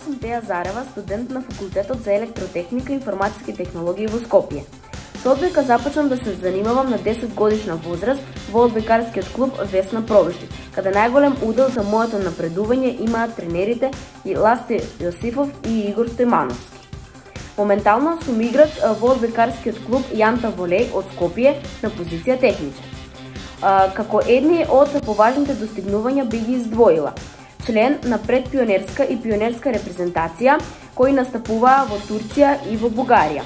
сум Теја Зарева, студент на факултетот за електротехника и информатски технологии во Скопје. Со одбојка започнав да се занимавам на 10 годишна возраст во одбојкарскиот клуб Весна Провиштип, каде најголем удел за моето напредување имаат тренерите и Ласти Јосифов и Игор Стојмановски. Моментално сум играч во одбојкарскиот клуб Јанта Волеј од Скопје на позиција техничар. Како едни од поважните достигнувања би ги издвоила член на предпионерска и пионерска репрезентација кои настапуваа во Турција и во Бугарија.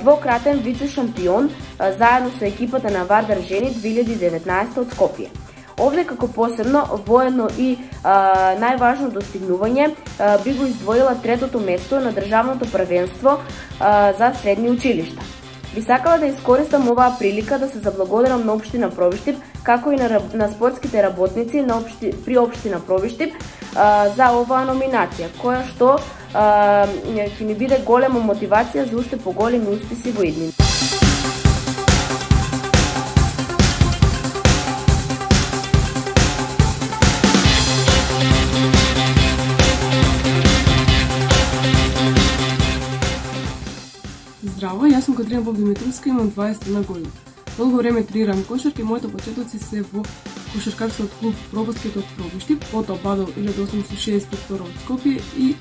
Двократен вице-шампион заедно со екипата на Вардар жени 2019 од Скопје. Овде како посебно воено и најважно достигнување би го издвоила третото место на државното првенство за средни училишта. Би сакала да искористам оваа прилика да се заблагодарам на општина Провиштип, како и на спортските работници при општина Провиштип за оваа номинација, која што ќе ми биде голема мотивација за уште поголеми успеси во иднина. Здраво, јас сум Катрина Богдимитровска, имам 21 години. Долго време тренирам кошарка и моите почетоци се во кошаркарскиот клуб Пробоскет од Пробиштип, потоа Бадел 1865 од Скопје и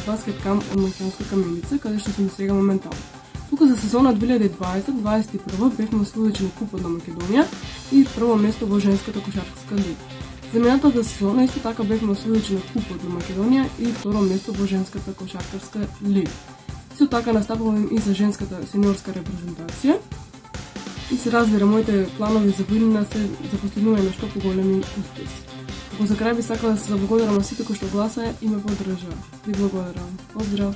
баскет кам од Македонска Каменица, каде што сум сега моментално. Тука за сезона 2020-2021 бевме освојувачи на Купот на Македонија и прво место во женската кошаркарска лига. За минатата сезона исто така бевме освојувачи на Купот на Македонија и второ место во женската кошаркарска лига. Исто така настапувам и за женската сениорска репрезентација и се разбира моите планови за година се за постигнување на што поголеми успеси. Како за крај би сакала да се заблагодарам на сите кои што гласаа и ме поддржаа. Ви благодарам. Поздрав!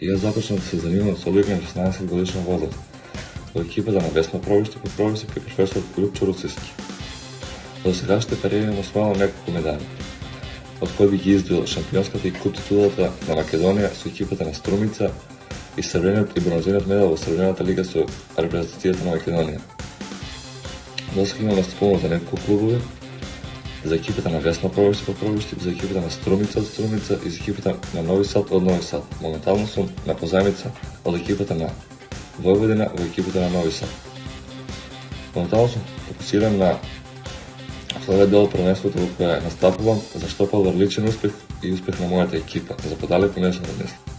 Јас започнав да се занимавам со одбојка на 16 годишна возраст во екипата на Весна Провиштип и професор Љупчо Руциски. Во сегашните кариери имам освојано неколку медали, од кои би ги издвоил шампионската и куп титулата на Македонија со екипата на Струмица и сребрениот и бронзениот медал во сребрената лига со репрезентацијата на Македонија. Досега имам настапувано за неколку клубови, за екипата на Весна Провиштип, за екипата на Струмица од Струмица и за екипата на Нови Сад од Нови Сад. Моментално сум на позајмица од екипата на Војводина во екипата на Нови Сад. Моментално сум фокусиран на вториот дел од првенството во кое настапувам за што подобар личен успех и успех на мојата екипа за подалеку нешто да мислам.